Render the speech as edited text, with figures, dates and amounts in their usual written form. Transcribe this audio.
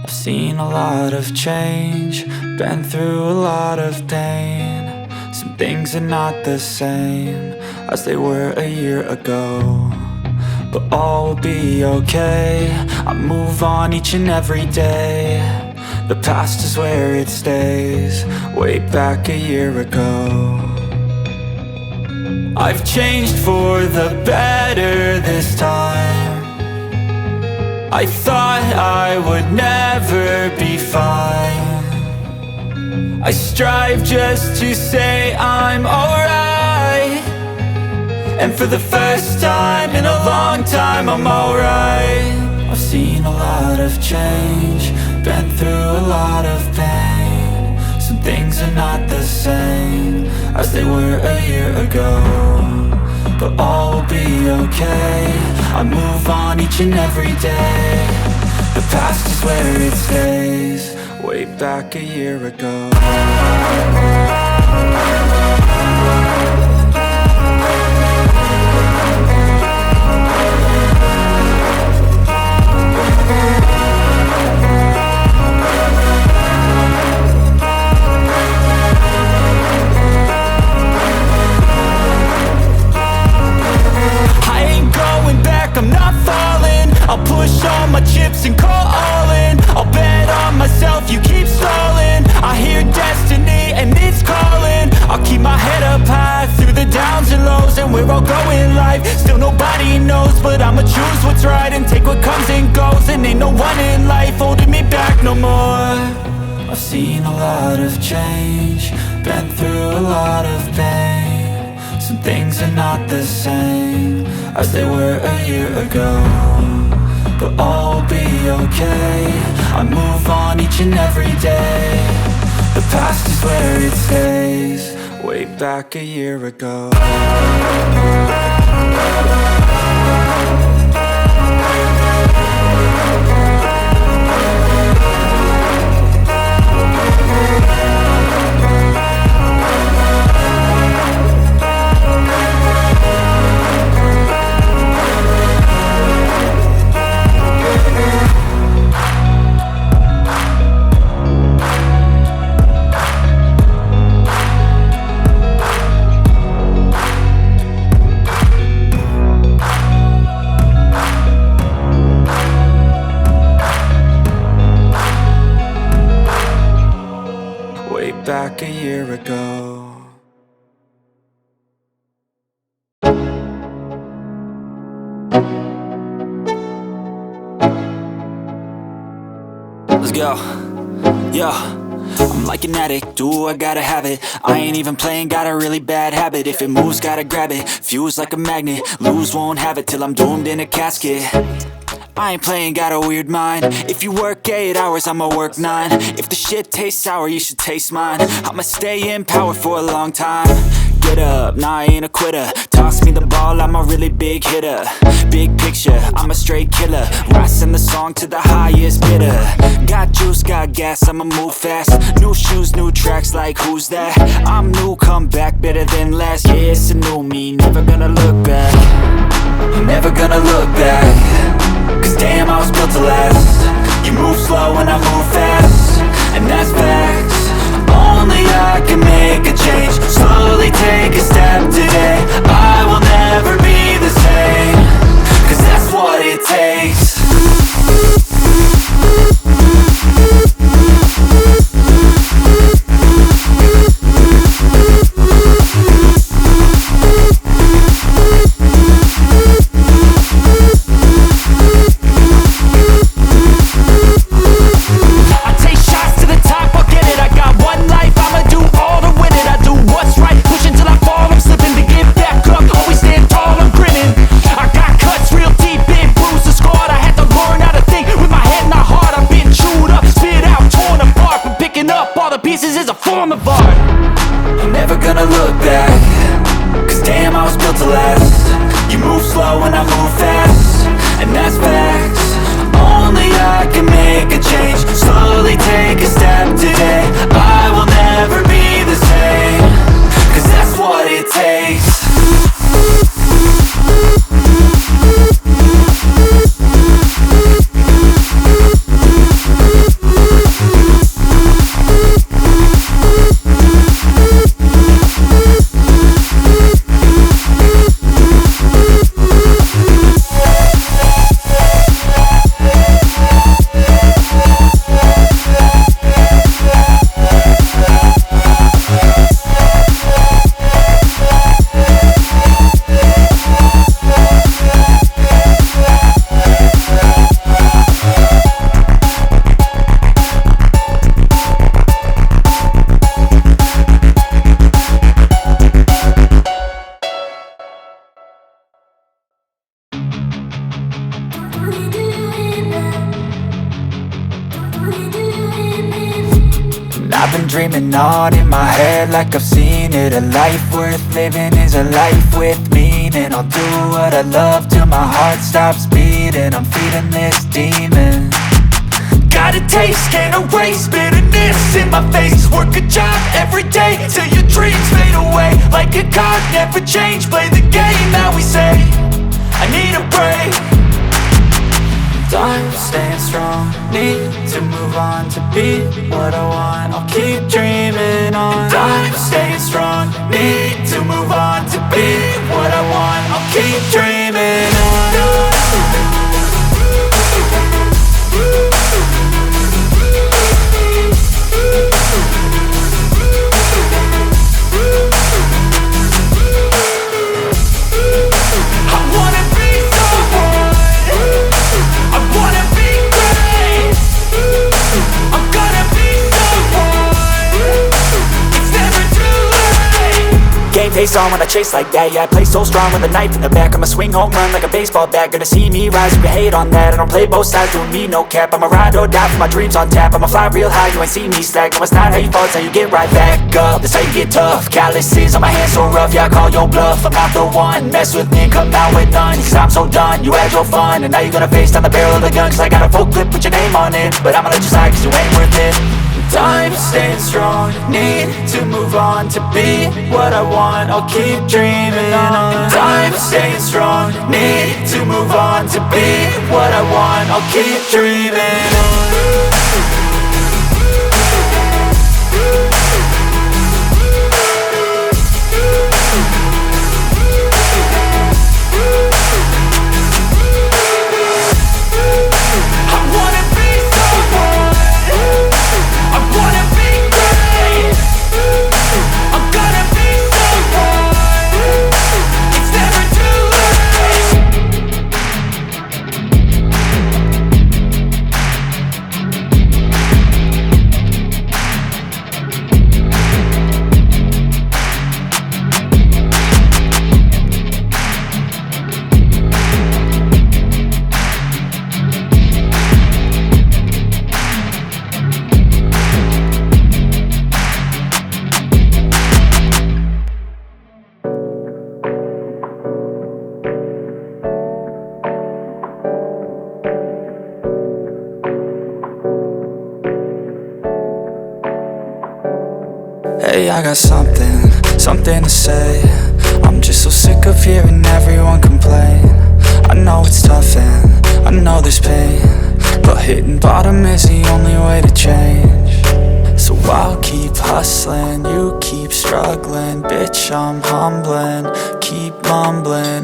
I've seen a lot of change, been through a lot of pain. Some things are not the same as they were a year ago, but all will be okay. I move on each and every day. The past is where it stays, way back a year ago. I've changed for the better this time. I thought I would never be fine. I strive just to say I'm alright, and for the first time in a long time I'm alright. I've seen a lot of change, been through a lot of pain. Some things are not the same as they were a year ago, but all will be okay. I move on each and every day. The past is where it stays, way back a year ago. I'm not falling, I'll push all my chips and call all in. I'll bet on myself, you keep stalling. I hear destiny and it's calling. I'll keep my head up high through the downs and lows, and we're all going life. Still nobody knows, but I'ma choose what's right and take what comes and goes. And ain't no one in life holding me back no more. I've seen a lot of change, been through a lot of pain. Some things are not the same as they were a year ago, but all will be okay. I move on each and every day. The past is where it stays, way back a year ago. Back a year ago. Let's go. Yo, I'm like an addict, ooh, I gotta have it. I ain't even playing, got a really bad habit. If it moves, gotta grab it, fuse like a magnet. Lose, won't have it till I'm doomed in a casket. I ain't playing, got a weird mind. If you work 8 hours, I'ma work 9. If the shit tastes sour, you should taste mine. I'ma stay in power for a long time. Get up, nah, I ain't a quitter. Toss me the ball, I'm a really big hitter. Big picture, I'm a straight killer. Rising the song to the highest bidder. Got juice, got gas, I'ma move fast. New shoes, new tracks, like who's that? I'm new, come back, better than last. Yeah, it's a new me, never gonna look back. Never gonna look back. Cause damn, I was built to last. You move slow and I move fast, and that's facts. Only I can make a change. Slowly take a step today. I will never be the same, cause that's what it takes. Pieces is a form of art. I'm never gonna look back. Cause damn, I was built to last. You move slow and I move fast, and that's facts. Only I can make a change. Slowly take a step today. I will never be the same, cause that's what it takes. been dreaming on in my head like I've seen it. A life worth living is a life with meaning. I'll do what I love till my heart stops beating. I'm feeding this demon. Got a taste, can't erase bitterness in my face. Work a job every day till your dreams fade away. Like a card, never change, play the game that we say. I need a break. I'm staying strong, need to move on to be what I want. I'll keep dreaming on. I'm staying strong, need to move on to be what I want. I'll keep dreaming on. Face on when I chase like that. Yeah, I play so strong with a knife in the back. I'ma swing home run like a baseball bat. Gonna see me rise, you can hate on that. I don't play both sides, doing me no cap. I'ma ride or die for my dreams on tap. I'ma fly real high, you ain't see me slack. No, it's not how you fall, it's how you get right back up. That's how you get tough. Calluses on my hands so rough, yeah, I call your bluff. I'm not the one, mess with me and come out with none. Cause I'm so done, you had your fun. And now you're gonna face down the barrel of the gun. Cause I got a full clip with your name on it. But I'ma let you slide cause you ain't worth it. I'm staying strong, need to move on to be what I want. I'll keep dreaming on. I'm staying strong, need to move on to be what I want. I'll keep dreaming on. Hey, I got something to say. I'm just so sick of hearing everyone complain. I know it's tough and I know there's pain, but hitting bottom is the only way to change. So I'll keep hustling, you keep struggling. Bitch, I'm humbling, keep mumbling.